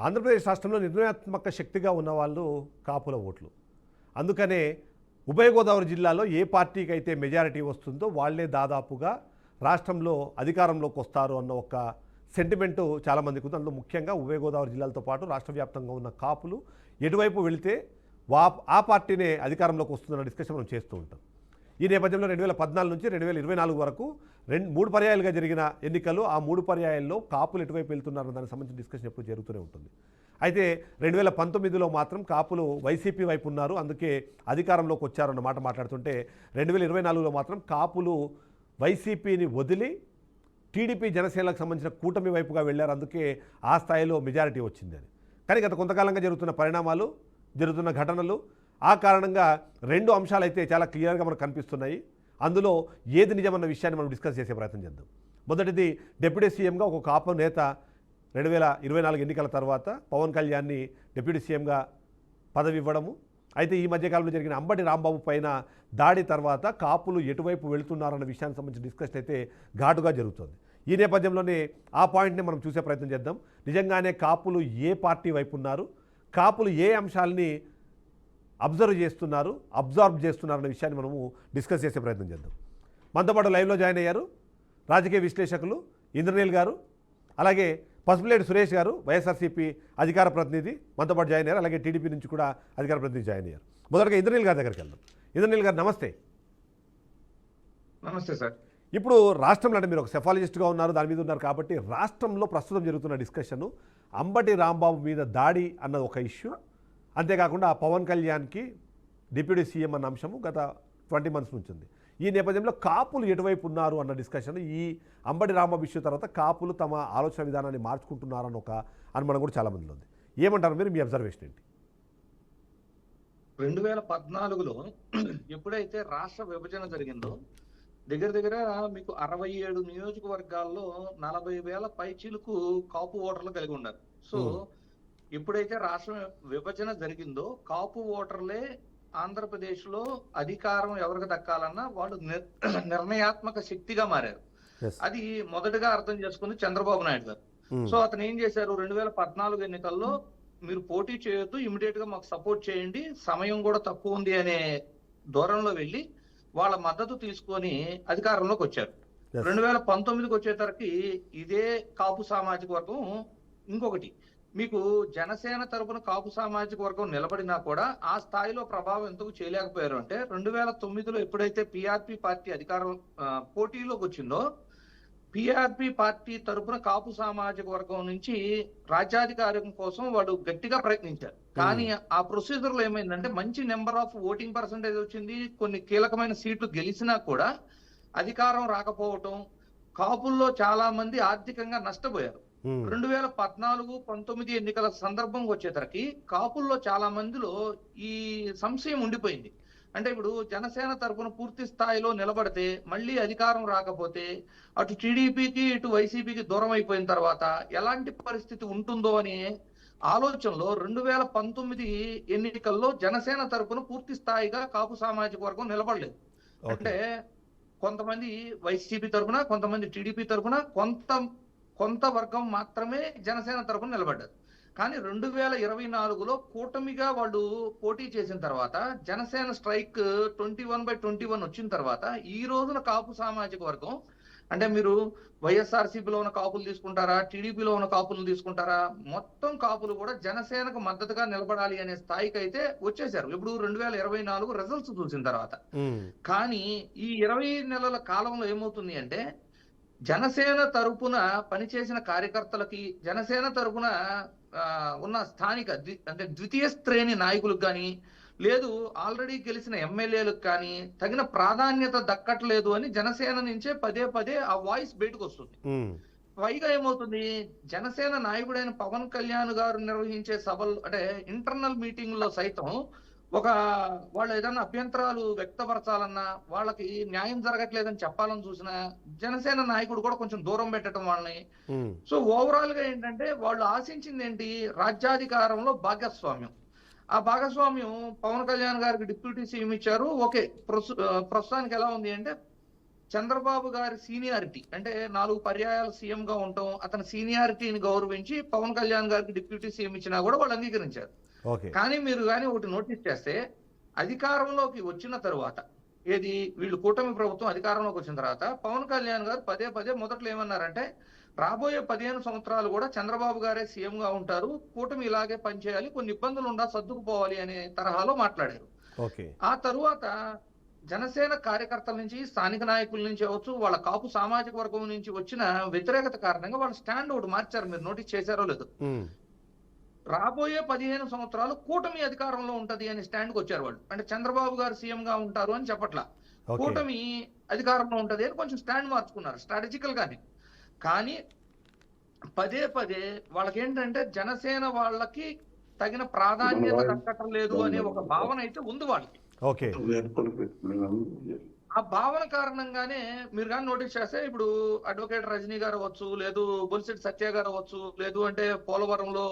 ఆంధ్రప్రదేశ్ రాష్ట్రంలో నిర్ణయాత్మక శక్తిగా ఉన్నవాళ్ళు కాపుల ఓట్లు. అందుకనే ఉభయ గోదావరి జిల్లాలో ఏ పార్టీకి అయితే మెజారిటీ వస్తుందో వాళ్లే దాదాపుగా రాష్ట్రంలో అధికారంలోకి వస్తారు అన్న ఒక సెంటిమెంటు చాలామందికి ఉంది. అందులో ముఖ్యంగా ఉభయ గోదావరి జిల్లాలతో పాటు రాష్ట్ర వ్యాప్తంగా ఉన్న కాపులు ఎటువైపు వెళితే ఆ పార్టీనే అధికారంలోకి వస్తుందన్న డిస్కషన్ మనం చేస్తూ ఉంటాం. ఈ నేపథ్యంలో 2014 నుంచి 2024 వరకు మూడు పర్యాయాలుగా జరిగిన ఎన్నికలు, ఆ మూడు పర్యాయాల్లో కాపులు ఎటువైపు వెళ్తున్నారన్న దానికి సంబంధించిన డిస్కషన్ ఎప్పుడు జరుగుతూనే ఉంటుంది. అయితే 2019లో మాత్రం కాపులు వైసీపీ వైపు ఉన్నారు, అందుకే అధికారంలోకి వచ్చారన్న మాట మాట్లాడుతుంటే 2024లో మాత్రం కాపులు వైసీపీని వదిలి టీడీపీ జనసేనలకు సంబంధించిన కూటమి వైపుగా వెళ్ళారు, అందుకే ఆ స్థాయిలో మెజారిటీ వచ్చింది అని. కానీ గత కొంతకాలంగా జరుగుతున్న పరిణామాలు, జరుగుతున్న ఘటనలు, ఆ కారణంగా రెండు అంశాలు అయితే చాలా క్లియర్గా మనకు కనిపిస్తున్నాయి. అందులో ఏది నిజమన్న విషయాన్ని మనం డిస్కస్ చేసే ప్రయత్నం చేద్దాం. మొదటిది, డిప్యూటీ సీఎంగా ఒక కాపు నేత 2024 ఎన్నికల తర్వాత పవన్ కళ్యాణ్ని డిప్యూటీ సీఎంగా పదవి ఇవ్వడము. అయితే ఈ మధ్యకాలంలో జరిగిన అంబటి రాంబాబు పైన దాడి తర్వాత కాపులు ఎటువైపు వెళుతున్నారన్న విషయానికి సంబంధించిన డిస్కషన్ అయితే ఘాటుగా జరుగుతుంది. ఈ నేపథ్యంలోనే ఆ పాయింట్ని మనం చూసే ప్రయత్నం చేద్దాం. నిజంగానే కాపులు ఏ పార్టీ వైపు ఉన్నారు, కాపులు ఏ అంశాలని అబ్జర్వ్ చేస్తున్నారన్న విషయాన్ని మనము డిస్కస్ చేసే ప్రయత్నం చేద్దాం. మనతో పాటు లైవ్లో జాయిన్ అయ్యారు రాజకీయ విశ్లేషకులు ఇంద్రనీల్ గారు, అలాగే పసుపులేటి సురేష్ గారు, వైఎస్ఆర్సీపీ అధికార ప్రతినిధి మనతో పాటు జాయిన్ అయ్యారు. అలాగే టీడీపీ నుంచి కూడా అధికార ప్రతినిధి జాయిన్ అయ్యారు. మొదటగా ఇంద్రనీల్ గారి దగ్గరికి వెళ్దాం. ఇంద్రనీల్ గారు నమస్తే. నమస్తే సార్. ఇప్పుడు రాష్ట్రంలో అంటే మీరు ఒక సెఫాలజిస్ట్గా ఉన్నారు, దాని మీద ఉన్నారు కాబట్టి రాష్ట్రంలో ప్రస్తుతం జరుగుతున్న డిస్కషను అంబటి రాంబాబు మీద దాడి అన్నది ఒక ఇష్యూ, అంతేకాకుండా పవన్ కళ్యాణ్కి డిప్యూటీ సీఎం అన్న అంశము గత 20 months నుంచి ఉంది. ఈ నేపథ్యంలో కాపులు ఎటువైపు ఉన్నారు అన్న డిస్కషన్, ఈ అంబటి రాంబాబు ఇష్యూ తర్వాత కాపులు తమ ఆలోచన విధానాన్ని మార్చుకుంటున్నారన్న ఒక అనుమానం కూడా చాలామందిలో ఉంది. ఏమంటారు మీరు, మీ అబ్జర్వేషన్ ఏంటి? 2014లో ఎప్పుడైతే రాష్ట్ర విభజన జరిగిందో దగ్గర మీకు 67 నియోజకవర్గాల్లో 40,000 పైచీలకు కాపు ఓటర్లు కలిగి ఉన్నారు. సో ఎప్పుడైతే రాష్ట్ర విభజన జరిగిందో కాపు ఓటర్లే ఆంధ్రప్రదేశ్ లో అధికారం ఎవరికి దక్కాలన్నా వాళ్ళు నిర్ణయాత్మక శక్తిగా మారారు. అది మొదటగా అర్థం చేసుకుంది చంద్రబాబు నాయుడు గారు. సో అతను ఏం చేశారు, 2014 ఎన్నికల్లో మీరు పోటీ చేయొద్దు, ఇమీడియట్ గా మాకు సపోర్ట్ చేయండి, సమయం కూడా తక్కువ ఉంది అనే ధోరణిలో వెళ్ళి వాళ్ళ మద్దతు తీసుకొని అధికారంలోకి వచ్చారు. 2019కి వచ్చేసరికి ఇదే కాపు సామాజిక వర్గం, ఇంకొకటి మీకు జనసేన తరపున కాపు సామాజిక వర్గం నిలబడినా కూడా ఆ స్థాయిలో ప్రభావం ఎందుకు చేయలేకపోయారు అంటే 2009లో ఎప్పుడైతే పిఆర్పి పార్టీ అధికారం పోటీలోకి వచ్చిందో పిఆర్పి పార్టీ తరపున కాపు సామాజిక వర్గం నుంచి రాజ్యాధికారం కోసం వాళ్ళు గట్టిగా ప్రయత్నించారు. కానీ ఆ ప్రొసీజర్ లో ఏమైందంటే మంచి నెంబర్ ఆఫ్ ఓటింగ్ పర్సంటేజ్ వచ్చింది, కొన్ని కీలకమైన సీట్లు గెలిచినా కూడా అధికారం రాకపోవటం, కాపుల్లో చాలా మంది ఆర్థికంగా నష్టపోయారు. 2014-19 ఎన్నికల సందర్భం వచ్చేసరికి కాపుల్లో చాలా మందిలో ఈ సంశయం ఉండిపోయింది. అంటే ఇప్పుడు జనసేన తరపున పూర్తి స్థాయిలో నిలబడితే మళ్ళీ అధికారం రాకపోతే అటు టీడీపీకి ఇటు వైసీపీకి దూరం అయిపోయిన తర్వాత ఎలాంటి పరిస్థితి ఉంటుందో అనే ఆలోచనలో 2019 ఎన్నికల్లో జనసేన తరపున పూర్తి స్థాయిగా కాపు సామాజిక వర్గం నిలబడలేదు. అంటే కొంతమంది వైసీపీ తరపున, కొంతమంది టీడీపీ తరపున, కొంత వర్గం మాత్రమే జనసేన తరపున నిలబడ్డారు. కానీ 2024లో కూటమిగా వాళ్ళు పోటీ చేసిన తర్వాత జనసేన స్ట్రైక్ 21/21 వచ్చిన తర్వాత ఈ రోజున కాపు సామాజిక వర్గం అంటే మీరు వైఎస్ఆర్సీపీలో ఉన్న కాపులు తీసుకుంటారా, టీడీపీలో ఉన్న కాపులు తీసుకుంటారా, మొత్తం కాపులు కూడా జనసేనకు మద్దతుగా నిలబడాలి అనే స్థాయికి అయితే వచ్చేసారు ఇప్పుడు 2024 రిజల్ట్స్ చూసిన తర్వాత. కానీ ఈ 20 నెలల కాలంలో ఏమవుతుంది అంటే జనసేన తరపున పనిచేసిన కార్యకర్తలకి, జనసేన తరపున ఉన్న స్థానిక అంటే ద్వితీయ శ్రేణి నాయకులకు కానీ లేదు ఆల్రెడీ గెలిచిన ఎమ్మెల్యేలకు కానీ తగిన ప్రాధాన్యత దక్కట్లేదు అని జనసేన నుంచే పదే ఆ వాయిస్ బయటకు వస్తుంది. పైగా ఏమవుతుంది, జనసేన నాయకుడైన పవన్ కళ్యాణ్ గారు నిర్వహించే సభలు అంటే ఇంటర్నల్ మీటింగ్ లో సైతం వాళ్ళు ఏదైనా అభ్యంతరాలు వ్యక్తపరచాలన్నా, వాళ్ళకి న్యాయం జరగట్లేదని చెప్పాలని చూసినా జనసేన నాయకుడు కూడా కొంచెం దూరం పెట్టడం వాళ్ళని. సో ఓవరాల్ గా ఏంటంటే వాళ్ళు ఆశించింది ఏంటి, రాజ్యాధికారంలో భాగస్వామ్యం. ఆ భాగస్వామ్యం పవన్ కళ్యాణ్ గారికి డిప్యూటీ సీఎం ఇచ్చారు. ఓకే, ప్రస్తుతానికి ఎలా ఉంది అంటే చంద్రబాబు గారి సీనియారిటీ అంటే 4 పర్యాయాలు సీఎం గా ఉండటం, అతని సీనియారిటీని గౌరవించి పవన్ కళ్యాణ్ గారికి డిప్యూటీ సీఎం ఇచ్చినా కూడా వాళ్ళు అంగీకరించారు. ఓకే. కానీ మీరు కానీ ఒకటి నోటీస్ చేస్తే అధికారంలోకి వచ్చిన తరువాత వీళ్ళు కూటమి ప్రభుత్వం అధికారంలోకి వచ్చిన తర్వాత పవన్ కళ్యాణ్ గారు పదే మొదట్లో ఏమన్నారంటే రాబోయే 15 సంవత్సరాలు కూడా చంద్రబాబు గారే సీఎం గా ఉంటారు, కూటమి ఇలాగే పనిచేయాలి, కొన్ని ఇబ్బందులు ఉండా సర్దుకుపోవాలి అనే తరహాలో మాట్లాడారు. ఓకే. ఆ తరువాత జనసేన కార్యకర్తల నుంచి, స్థానిక నాయకుల నుంచి అవచ్చు, వాళ్ళ కాపు సామాజిక వర్గం నుంచి వచ్చిన వ్యతిరేకత కారణంగా వాళ్ళ స్టాండ్ ఒకటి మార్చారు. మీరు నోటీస్ చేశారో లేదు. రాబోయే 15 సంవత్సరాలు కూటమి అధికారంలో ఉంటది అని స్టాండ్కి వచ్చారు వాళ్ళు. అంటే చంద్రబాబు గారు సీఎం గా ఉంటారు అని చెప్పట్లా, కూటమి అధికారంలో ఉంటది అని కొంచెం స్టాండ్ మార్చుకున్నారు స్ట్రాటజికల్ గానే. కానీ పదే వాళ్ళకి ఏంటంటే జనసేన వాళ్ళకి తగిన ప్రాధాన్యత దక్కటం లేదు అనే ఒక భావన అయితే ఉంది వాళ్ళకి. ఓకే. ఆ భావన కారణంగానే మీరు కానీ నోటీస్ చేస్తే ఇప్పుడు అడ్వకేట్ రజనీ గారు అవ్వచ్చు, లేదు బొలిశెట్టి సత్య గారు అవ్వచ్చు, లేదు అంటే పోలవరంలో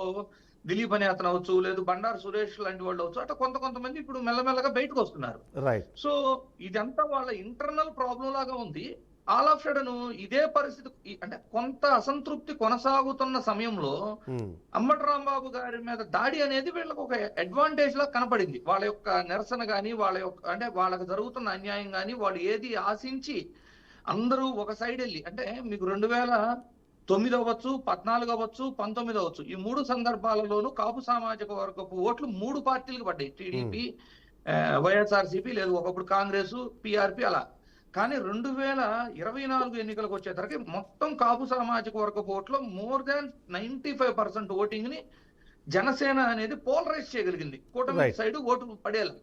దిలీప్ అనే అతను అవ్వచ్చు, లేదు బండారు సురేష్ లాంటి వాళ్ళు అవ్వచ్చు, అట్లా కొంతమంది ఇప్పుడు మెల్లమెల్లగా బయటకు వస్తున్నారు. సో ఇదంతా వాళ్ళ ఇంటర్నల్ ప్రాబ్లం లాగా ఉంది. ఆల్ ఆఫ్ సడన్ ఇదే పరిస్థితి అంటే కొంత అసంతృప్తి కొనసాగుతున్న సమయంలో అంబటి రాంబాబు గారి మీద దాడి అనేది వీళ్ళకి ఒక అడ్వాంటేజ్ లా కనపడింది. వాళ్ళ యొక్క నిరసన గాని, వాళ్ళ యొక్క అంటే వాళ్ళకి జరుగుతున్న అన్యాయం గాని, వాళ్ళు ఏది ఆశించి అందరూ ఒక సైడ్ వెళ్ళి, అంటే మీకు 2009 అవ్వచ్చు, 14 అవ్వచ్చు, 19 అవ్వచ్చు, ఈ 3 సందర్భాలలోనూ కాపు సామాజిక వర్గపు ఓట్లు 3 పార్టీలకు పడ్డాయి. టీడీపీ, వైఎస్ఆర్సీపీ, లేదు ఒకప్పుడు కాంగ్రెస్, పిఆర్పి అలా. కానీ 2024 ఎన్నికలకు వచ్చేసరికి మొత్తం కాపు సామాజిక వర్గపు ఓట్లో మోర్ దాన్ 95% ఓటింగ్ ని జనసేన అనేది పోలరైజ్ చేయగలిగింది, కూటమి సైడ్ ఓటు పడేలా.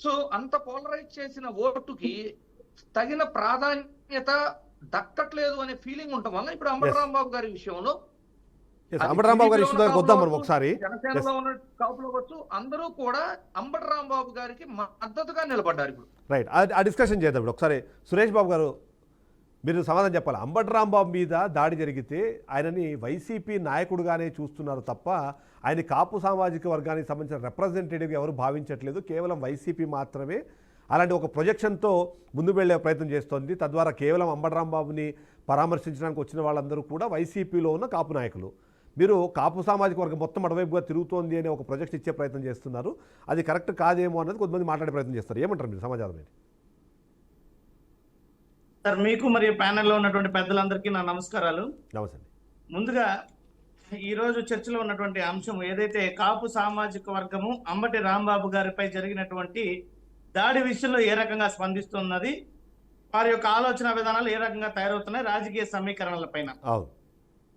సో అంత పోలరైజ్ చేసిన ఓటుకి తగిన ప్రాధాన్యత దక్కట్లేదు అనే ఫీలింగ్ ఉండటం వల్ల ఇప్పుడు అంబటి రాంబాబు గారి విషయంలో, అంబటి రాంబాబు గారి ఇష్యూ దగ్గరికి వద్దాం మనం ఒకసారి. జనసేనలో ఉన్న కాపులు వచ్చు, అందరూ కూడా అంబటి రాంబాబు గారికి మద్దతుగా నిలబడ్డారు ఇప్పుడు. రైట్, ఆ డిస్కషన్ చేద్దాం ఇప్పుడు ఒకసారి. సురేష్ బాబు గారు మీరు సమాధానం చెప్పాలి. అంబటి రాంబాబు మీద దాడి జరిగితే ఆయనని వైసీపీ నాయకుడుగానే చూస్తున్నారు తప్ప ఆయన కాపు సామాజిక వర్గానికి సంబంధించిన రిప్రజెంటేటివ్గా ఎవరు భావించట్లేదు. కేవలం వైసీపీ మాత్రమే అలాంటి ఒక ప్రొజెక్షన్తో ముందుకు వెళ్లే ప్రయత్నం చేస్తోంది. తద్వారా కేవలం అంబటి రాంబాబుని పరామర్శించడానికి వచ్చిన వాళ్ళందరూ కూడా వైసీపీలో ఉన్న కాపు నాయకులు. మీరు కాపు సామాజిక వర్గం మొత్తం అటువైపుగా తిరుగుతోంది అనే ఒక ప్రొజెక్ట్ ఇచ్చే ప్రయత్నం చేస్తున్నారు. అది కరెక్ట్ కాదేమో అన్నది కొంతమంది మాట్లాడే ప్రయత్నం చేస్తారు. ఏమంటారు మీరు సమాజాలు మీద? సార్, మీకు మరియు ప్యానెల్లో ఉన్నటువంటి పెద్దలందరికీ నా నమస్కారాలు. నమస్తే. ముందుగా ఈరోజు చర్చలో ఉన్నటువంటి అంశం ఏదైతే కాపు సామాజిక వర్గము అంబటి రాంబాబు గారిపై జరిగినటువంటి దాడి విషయంలో ఏ రకంగా స్పందిస్తున్నది, వారి యొక్క ఆలోచన విధానాలు ఏ రకంగా తయారవుతున్నాయి రాజకీయ సమీకరణల పైన.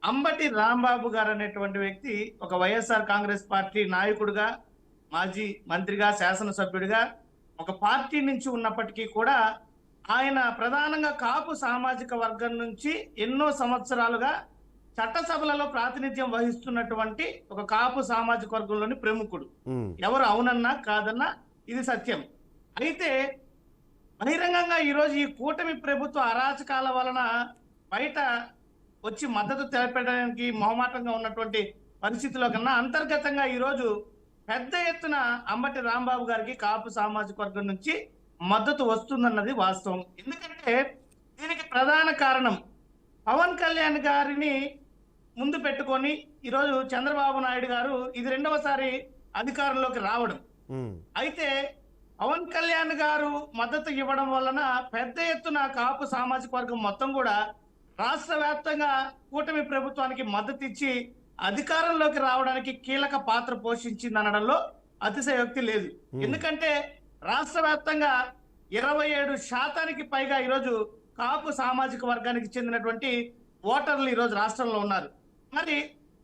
అంబటి రాంబాబు గారు అనేటువంటి వ్యక్తి ఒక వైఎస్ఆర్ కాంగ్రెస్ పార్టీ నాయకుడిగా, మాజీ మంత్రిగా, శాసనసభ్యుడిగా ఒక పార్టీ నుంచి ఉన్నప్పటికీ కూడా ఆయన ప్రధానంగా కాపు సామాజిక వర్గం నుంచి ఎన్నో సంవత్సరాలుగా చట్టసభలలో ప్రాతినిధ్యం వహిస్తున్నటువంటి ఒక కాపు సామాజిక వర్గంలోని ప్రముఖుడు. ఎవరు అవునన్నా కాదన్నా ఇది సత్యం. అయితే బహిరంగంగా ఈరోజు ఈ కూటమి ప్రభుత్వ అరాచకాల వలన బయట వచ్చి మద్దతు తెలపడానికి మొహమాటంగా ఉన్నటువంటి పరిస్థితిలో కన్నా అంతర్గతంగా ఈరోజు పెద్ద ఎత్తున అంబటి రాంబాబు గారికి కాపు సామాజిక వర్గం నుంచి మద్దతు వస్తుందన్నది వాస్తవం. ఎందుకంటే దీనికి ప్రధాన కారణం పవన్ కళ్యాణ్ గారిని ముందు పెట్టుకొని ఈరోజు చంద్రబాబు నాయుడు గారు ఇది 2వసారి అధికారంలోకి రావడం. అయితే పవన్ కళ్యాణ్ గారు మద్దతు ఇవ్వడం వలన పెద్ద ఎత్తున కాపు సామాజిక వర్గం మొత్తం కూడా రాష్ట్ర వ్యాప్తంగా కూటమి ప్రభుత్వానికి మద్దతు ఇచ్చి అధికారంలోకి రావడానికి కీలక పాత్ర పోషించింది అనడంలో అతిశయోక్తి లేదు. ఎందుకంటే రాష్ట్ర వ్యాప్తంగా 27% పైగా ఈరోజు కాపు సామాజిక వర్గానికి చెందినటువంటి ఓటర్లు ఈరోజు రాష్ట్రంలో ఉన్నారు. మరి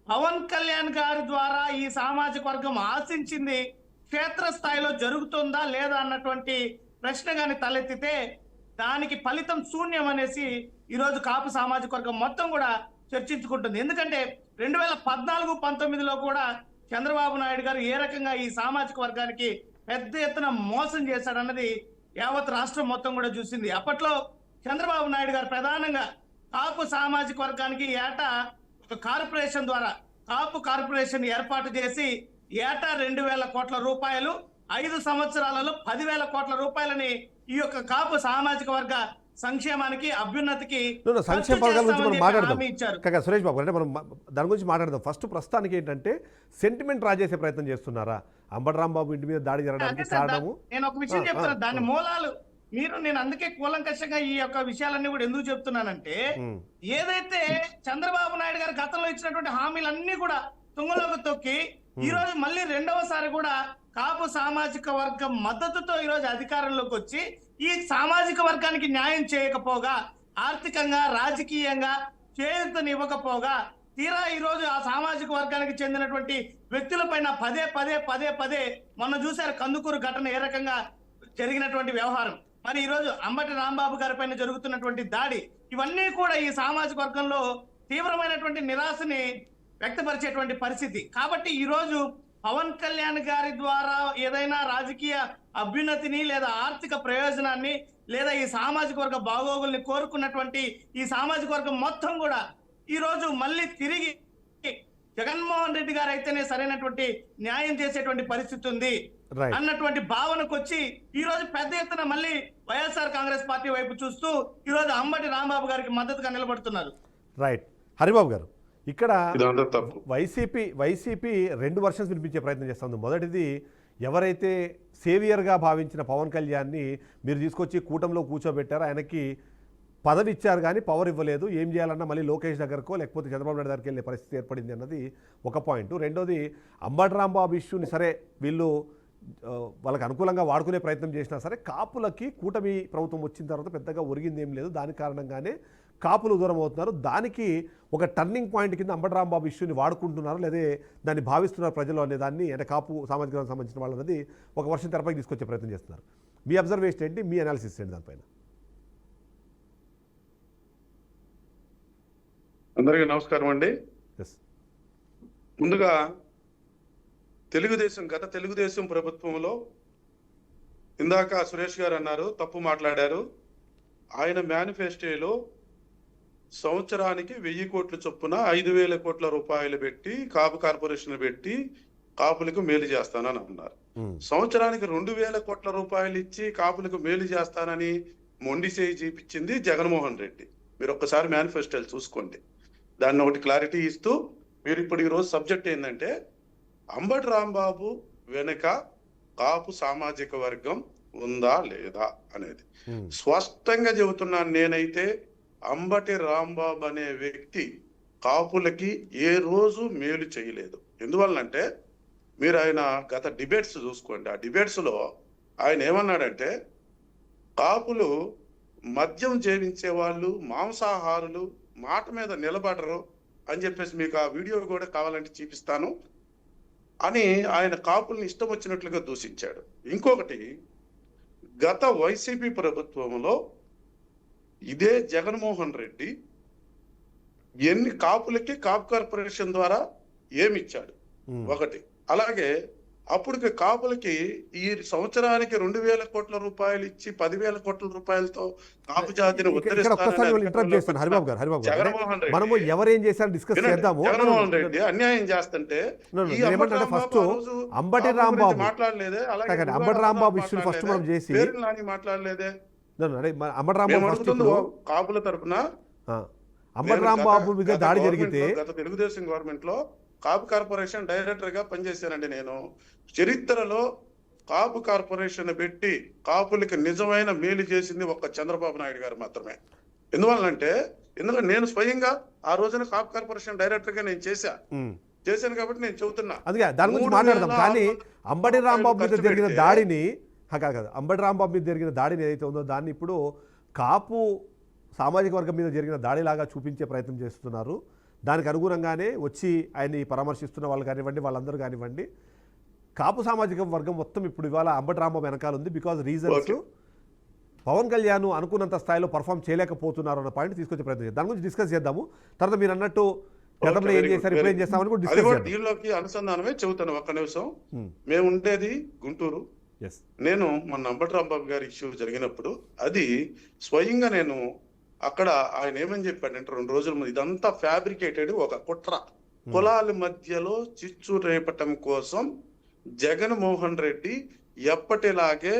పవన్ కళ్యాణ్ గారి ద్వారా ఈ సామాజిక వర్గం ఆశించింది క్షేత్రస్థాయిలో జరుగుతుందా లేదా అన్నటువంటి ప్రశ్న గాని తలెత్తితే దానికి ఫలితం శూన్యం అనేసి ఈరోజు కాపు సామాజిక వర్గం మొత్తం కూడా చర్చించుకుంటుంది. ఎందుకంటే 2014-19లో కూడా చంద్రబాబు నాయుడు గారు ఏ రకంగా ఈ సామాజిక వర్గానికి పెద్ద ఎత్తున మోసం చేశాడన్నది యావత్ రాష్ట్రం మొత్తం కూడా చూసింది. అప్పట్లో చంద్రబాబు నాయుడు గారు ప్రధానంగా కాపు సామాజిక వర్గానికి ఏటా ఒక కార్పొరేషన్ ద్వారా కాపు కార్పొరేషన్ ఏర్పాటు చేసి ఏటా 2,000 కోట్ల రూపాయలు, 5 సంవత్సరాలలో 10,000 కోట్ల రూపాయలని ఈ యొక్క కాపు సామాజిక వర్గ సంక్షేమానికి అభ్యున్నతికి సంక్షేమ ఖర్చు పథకాల గురించి మనం చేస్తామని మాట్లాడదాం హామీ ఇచ్చారు. కాక సురేష్ బాబు అంటే మనం దాని గురించి మాట్లాడదాం. ఫస్ట్ ప్రస్తుతానికి ఏంటంటే సెంటిమెంట్ రాజేసే ప్రయత్నం చేస్తున్నారా? అంబటి రాంబాబు ఇంటి మీద దాడి జరగడానికి అదే సార్, కారణము నేను ఒక విషయం చెప్తాను, దాని మూలాలు నేను అందుకే కూలంకషంగా ఈ యొక్క విషయాలన్నీ కూడా ఎందుకు చెప్తున్నానంటే, ఏదైతే చంద్రబాబు నాయుడు గారు గతంలో ఇచ్చినటువంటి హామీలన్నీ కూడా తుంగలోకి తొక్కి ఈ రోజు మళ్ళీ రెండవసారి కూడా కాపు సామాజిక వర్గం మద్దతుతో ఈ రోజు అధికారంలోకి వచ్చి ఈ సామాజిక వర్గానికి న్యాయం చేయకపోగా, ఆర్థికంగా రాజకీయంగా చేయూతనివ్వకపోగా, తీరా ఈ రోజు ఆ సామాజిక వర్గానికి చెందినటువంటి వ్యక్తుల పైన పదే మొన్న చూశారు కందుకూరు ఘటన ఏ రకంగా జరిగినటువంటి వ్యవహారం, మరి ఈ రోజు అంబటి రాంబాబు గారి పైన జరుగుతున్నటువంటి దాడి, ఇవన్నీ కూడా ఈ సామాజిక వర్గంలో తీవ్రమైనటువంటి నిరాశని వ్యక్తపరిచేటువంటి పరిస్థితి. కాబట్టి ఈ రోజు పవన్ కళ్యాణ్ గారి ద్వారా ఏదైనా రాజకీయ అభ్యున్నతిని లేదా ఆర్థిక ప్రయోజనాన్ని లేదా ఈ సామాజిక వర్గ బాగోగుల్ని కోరుకున్నటువంటి ఈ సామాజిక వర్గం మొత్తం కూడా ఈ రోజు మళ్ళీ తిరిగి జగన్మోహన్ రెడ్డి గారు అయితేనే సరైనటువంటి న్యాయం చేసేటువంటి పరిస్థితి ఉంది అన్నటువంటి భావనకు వచ్చి ఈ రోజు పెద్ద ఎత్తున మళ్ళీ వైఎస్ఆర్ కాంగ్రెస్ పార్టీ వైపు చూస్తూ ఈ రోజు అంబటి రాంబాబు గారికి మద్దతుగా నిలబడుతున్నారు. రైట్. హరిబాబు గారు, ఇక్కడ వైసీపీ రెండు వర్షన్స్ వినిపించే ప్రయత్నం చేస్తుంది. మొదటిది, ఎవరైతే సేవియర్గా భావించిన పవన్ కళ్యాణ్ని మీరు తీసుకొచ్చి కూటమిలో కూర్చోబెట్టారో ఆయనకి పదవి ఇచ్చారు కానీ పవర్ ఇవ్వలేదు, ఏం చేయాలన్నా మళ్ళీ లోకేష్ దగ్గరకో లేకపోతే చంద్రబాబు నాయుడు దగ్గరికి వెళ్ళే పరిస్థితి ఏర్పడింది అన్నది ఒక పాయింట్. రెండోది, అంబటి రాంబాబు ఇష్యూని సరే వీళ్ళు వాళ్ళకి అనుకూలంగా వాడుకునే ప్రయత్నం చేసినా సరే కాపులకి కూటమి ప్రభుత్వం వచ్చిన తర్వాత పెద్దగా ఒరిగింది ఏం లేదు, దాని కారణంగానే కాపులు దూరం అవుతున్నారు. దానికి ఒక టర్నింగ్ పాయింట్ కింద అంబటి రాంబాబు ఇష్యూని వాడుకుంటున్నారు, లేదా దాన్ని భావిస్తున్నారు ప్రజలు అనే దాన్ని, అంటే కాపు సామాజిక వర్గానికి సంబంధించిన వాళ్ళు అనేది ఒక వర్షం తెరపైకి తీసుకొచ్చే ప్రయత్నం చేస్తున్నారు. మీ అబ్జర్వేషన్ ఏంటి, మీ అనాలిసిస్ ఏంటి దానిపైన? అందరికీ నమస్కారం అండి. ముందుగా గత తెలుగుదేశం ప్రభుత్వంలో ఇందాక సురేష్ గారు అన్నారు, తప్పు మాట్లాడారు. ఆయన మేనిఫెస్టోలో సంవత్సరానికి 1000 కోట్ల చొప్పున 5,000 కోట్ల రూపాయలు పెట్టి కాపు కార్పొరేషన్ పెట్టి కాపులకు మేలు చేస్తానని అన్నారు. సంవత్సరానికి 2,000 కోట్ల రూపాయలు ఇచ్చి కాపులకు మేలు చేస్తానని మొండి చేయి చూపించింది జగన్మోహన్ రెడ్డి. మీరు ఒక్కసారి మేనిఫెస్టోలు చూసుకోండి. దాన్ని ఒకటి క్లారిటీ ఇస్తూ, మీరు ఇప్పుడు ఈరోజు సబ్జెక్ట్ ఏంటంటే అంబటి రాంబాబు వెనుక కాపు సామాజిక వర్గం ఉందా లేదా అనేది స్పష్టంగా చెబుతున్నాను. నేనైతే అంబటి రాంబాబు అనే వ్యక్తి కాపులకి ఏ రోజు మేలు చేయలేదు. ఎందువల్లంటే మీరు ఆయన గత డిబేట్స్ చూసుకోండి. ఆ డిబేట్స్ లో ఆయన ఏమన్నాడంటే, కాపులు మద్యం సేవించే వాళ్ళు, మాంసాహారులు, మాట మీద నిలబడరు అని చెప్పేసి మీకు ఆ వీడియో కూడా కావాలంటే చూపిస్తాను అని ఆయన కాపుల్ని ఇష్టం వచ్చినట్లుగా దూషించాడు. ఇంకొకటి, గత వైసీపీ ప్రభుత్వంలో ఇదే జగన్మోహన్ రెడ్డి కాపులకి కాపు కార్పొరేషన్ ద్వారా ఏమిచ్చాడు ఒకటి. అలాగే అప్పటికి కాపులకి ఈ సంవత్సరానికి 2,000 కోట్ల రూపాయలు ఇచ్చి 10,000 కోట్ల రూపాయలతో కాపు జాతిని మనము ఎవరేం చేశారు డిస్కస్ చేద్దాము. జగన్మోహన్ రెడ్డి అన్యాయం చేస్తుంటే ఫస్ట్ అంబటి రాంబాబు మాట్లాడలేదే, అంబటి రాంబాబు ఇష్యూ ఫస్ట్ మనం చేసి మాట్లాడలేదే. అంబటి రాంబాబు కాపుల తరఫున అంబటి రాంబాబు మీద దాడి జరిగితే గత తెలుగుదేశం గవర్నమెంట్ లో కాపు కార్పొరేషన్ డైరెక్టర్ గా పనిచేశానండి నేను. చరిత్రలో కాపు కార్పొరేషన్ పెట్టి కాపులకి నిజమైన మేలు చేసింది ఒక్క చంద్రబాబు నాయుడు గారు మాత్రమే. ఎందుకంటే నేను స్వయంగా ఆ రోజున కాపు కార్పొరేషన్ డైరెక్టర్ గా నేను చేశాను కాబట్టి నేను చెబుతున్నా. అందుకే దాని గురించి మాట్లాడదాం. కానీ అంబటి రాంబాబు మీద జరిగిన దాడిని అంబటి రాంబాబు మీద జరిగిన దాడిని ఏదైతే ఉందో దాన్ని ఇప్పుడు కాపు సామాజిక వర్గం మీద జరిగిన దాడిలాగా చూపించే ప్రయత్నం చేస్తున్నారు. దానికి అనుగుణంగానే వచ్చి ఆయన్ని పరామర్శిస్తున్న వాళ్ళు కానివ్వండి, వాళ్ళందరూ కానివ్వండి, కాపు సామాజిక వర్గం మొత్తం ఇప్పుడు ఇవాళ అంబటి రాంబాబు వెనకాల ఉంది. బికాజ్ రీజన్స్ పవన్ కళ్యాణ్ అనుకున్నంత స్థాయిలో పర్ఫామ్ చేయలేకపోతున్నారు అన్న పాయింట్ తీసుకొచ్చే ప్రయత్నం చేద్దాం. దాని గురించి డిస్కస్ చేద్దాము. తర్వాత మీరు అన్నట్టు గతంలో ఏం చేశారు, ఇప్పుడు ఏం చేస్తామని కూడా డిస్కస్ చేద్దాం. దీనిలోకి అనుసంధానమే చెబుతాను ఒక్క నిమిషం. మేము ఉండేది గుంటూరు. నేను మన అంబటి రాంబాబు గారి ఇష్యూ జరిగినప్పుడు అది స్వయంగా నేను అక్కడ ఆయన ఏమని చెప్పాడంటే, 2 రోజుల ముందు ఇదంతా ఫ్యాబ్రికేటెడ్ ఒక కుట్ర, కులాల మధ్యలో చిచ్చు రేపటం కోసం జగన్మోహన్ రెడ్డి ఎప్పటిలాగే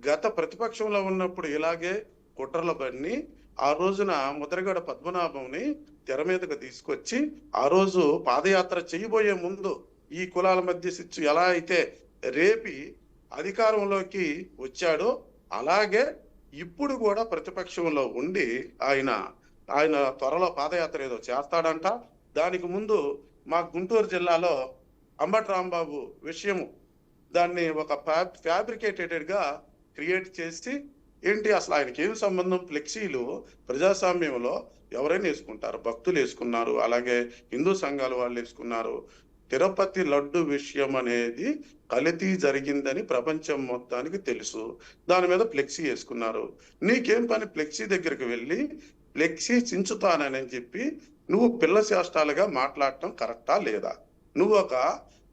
గత ప్రతిపక్షంలో ఉన్నప్పుడు ఇలాగే కుట్రల పన్ని ఆ రోజున ముద్రగడ పద్మనాభంని తెర మీదకు తీసుకొచ్చి ఆ రోజు పాదయాత్ర చేయబోయే ముందు ఈ కులాల మధ్య చిచ్చు ఎలా అయితే రేపి అధికారంలోకి వచ్చాడో అలాగే ఇప్పుడు కూడా ప్రతిపక్షంలో ఉండి ఆయన త్వరలో పాదయాత్ర ఏదో చేస్తాడంట. దానికి ముందు మా గుంటూరు జిల్లాలో అంబటి రాంబాబు విషయము దాన్ని ఒక ఫ్యాబ్రికేటెడ్ గా క్రియేట్ చేసి ఏంటి అసలు ఆయనకి ఏం సంబంధం, ఫ్లెక్సీలు ప్రజాస్వామ్యంలో ఎవరైనా వేసుకుంటారు, భక్తులు వేసుకున్నారు, అలాగే హిందూ సంఘాల వాళ్ళు వేసుకున్నారు. తిరుపతి లడ్డు విషయం అనేది కల్తీ జరిగిందని ప్రపంచం మొత్తానికి తెలుసు, దాని మీద ఫ్లెక్సీ వేసుకున్నారు. నీకేం పని ఫ్లెక్సీ దగ్గరికి వెళ్ళి ఫ్లెక్సీ చించుతానని చెప్పి నువ్వు పిల్ల చేష్టాలుగా మాట్లాడటం కరెక్టా లేదా? నువ్వు ఒక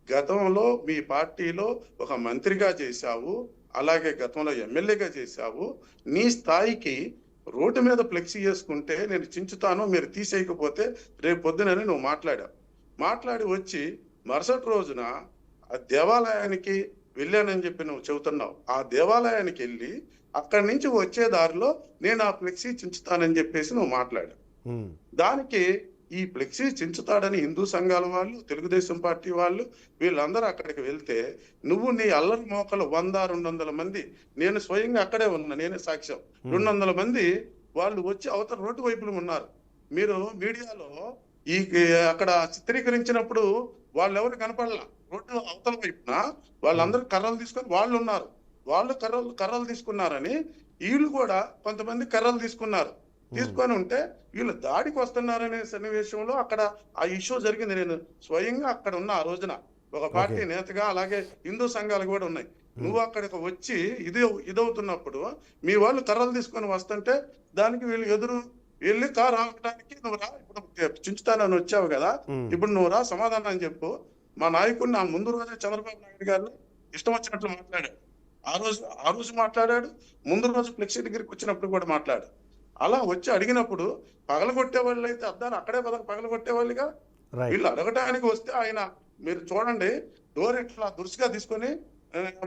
గతంలో మీ పార్టీలో ఒక మంత్రిగా చేశావు, అలాగే గతంలో ఎమ్మెల్యేగా చేశావు. నీ స్థాయికి రోడ్డు మీద ఫ్లెక్సీ వేసుకుంటే నేను చించుతాను, మీరు తీసేయకపోతే రేపు పొద్దునని నువ్వు మాట్లాడి వచ్చి మరుసటి రోజున ఆ దేవాలయానికి వెళ్ళానని చెప్పి నువ్వు చెబుతున్నావు. ఆ దేవాలయానికి వెళ్ళి అక్కడి నుంచి వచ్చే దారిలో నేను ఆ ఫ్లెక్సీ చించుతానని చెప్పేసి నువ్వు మాట్లాడావు. దానికి ఈ ఫ్లెక్సీ చించుతాడని హిందూ సంఘాల వాళ్ళు, తెలుగుదేశం పార్టీ వాళ్ళు వీళ్ళందరూ అక్కడికి వెళ్తే నువ్వు నీ అల్లరి మోకలు 100-200 మంది, నేను స్వయంగా అక్కడే ఉన్నా, నేనే సాక్ష్యం, 200 మంది వాళ్ళు వచ్చి అవతల రోడ్డు వైపులు ఉన్నారు. మీరు మీడియాలో ఈ అక్కడ చిత్రీకరించినప్పుడు వాళ్ళు ఎవరు కనపడలా. రోడ్డు అవతల వైపున వాళ్ళందరూ కర్రలు తీసుకొని వాళ్ళు ఉన్నారు. వాళ్ళు కర్రలు తీసుకున్నారని వీళ్ళు కూడా కొంతమంది కర్రలు తీసుకొని ఉంటే వీళ్ళు దాడికి వస్తున్నారనే సన్నివేశంలో అక్కడ ఆ ఇష్యూ జరిగింది. నేను స్వయంగా అక్కడ ఉన్న ఆ రోజున ఒక పార్టీ నేతగా, అలాగే హిందూ సంఘాలు కూడా ఉన్నాయి. నువ్వు అక్కడికి వచ్చి ఇదవుతున్నప్పుడు మీ వాళ్ళు కర్రలు తీసుకొని వస్తుంటే దానికి వీళ్ళు ఎదురు వెళ్ళి కారు ఆపడానికి నువ్వు రా, ఇప్పుడు చించుతానని వచ్చావు కదా, ఇప్పుడు నువ్వు రా సమాధానం చెప్పు. మా నాయకుడిని ఆ ముందు రోజే చంద్రబాబు నాయుడు గారు ఇష్టం వచ్చినట్లు మాట్లాడాడు. ఆ రోజు మాట్లాడాడు, ముందు రోజు ఫ్లెక్సీ దగ్గరికి వచ్చినప్పుడు కూడా మాట్లాడు. అలా వచ్చి అడిగినప్పుడు పగలగొట్టే వాళ్ళు అయితే అద్దాలు అక్కడే పగలగొట్టే వాళ్ళుగా. వీళ్ళు అడగటానికి వస్తే ఆయన మీరు చూడండి డోర్ ఇట్లా దురుసుగా తీసుకొని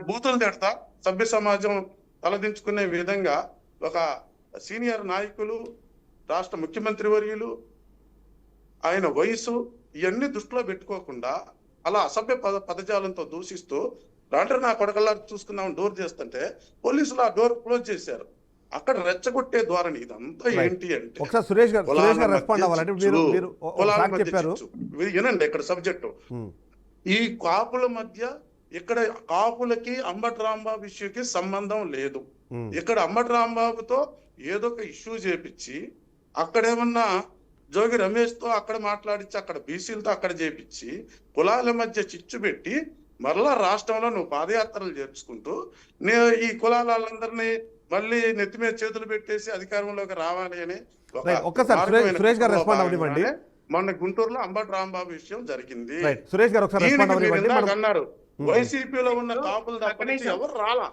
బూతులు తిడతా సభ్య సమాజం తలదించుకునే విధంగా ఒక సీనియర్ నాయకులు, రాష్ట్ర ముఖ్యమంత్రి వర్యులు, ఆయన వయసు ఇవన్నీ దృష్టిలో పెట్టుకోకుండా అలా అసభ్య పదజాలంతో దూషిస్తూ రాండ్రి నా కొడకల్లా చూసుకున్నాం డోర్ చేస్తుంటే పోలీసులు ఆ డోర్ క్లోజ్ చేశారు. అక్కడ రెచ్చగొట్టే ధోరణి ఇదంతా ఏంటి అంటే, ఒకసారి సురేష్ గారు రెస్పాండ్ అవ్వాలంటే వినండి ఇక్కడ సబ్జెక్టు. ఈ కాపుల మధ్య ఇక్కడ కాపులకి అంబటి రాంబాబు ఇష్యూకి సంబంధం లేదు. ఇక్కడ అంబటి రాంబాబుతో ఏదో ఒక ఇష్యూ చేపించి అక్కడేమన్నా జోగి రమేష్ తో అక్కడ మాట్లాడించి అక్కడ బీసీలతో అక్కడ చేపించి కులాల మధ్య చిచ్చు పెట్టి మరలా రాష్ట్రంలో నువ్వు పాదయాత్రలు చేర్చుకుంటూ ఈ కులాలందరినీ మళ్ళీ నెత్తి మీద చేతులు పెట్టేసి అధికారంలోకి రావాలి అని మొన్న గుంటూరులో అంబటి రాంబాబు విషయం జరిగింది. అన్నారు వైసీపీలో ఉన్న కాపులు తప్ప ఎవరు రాలా.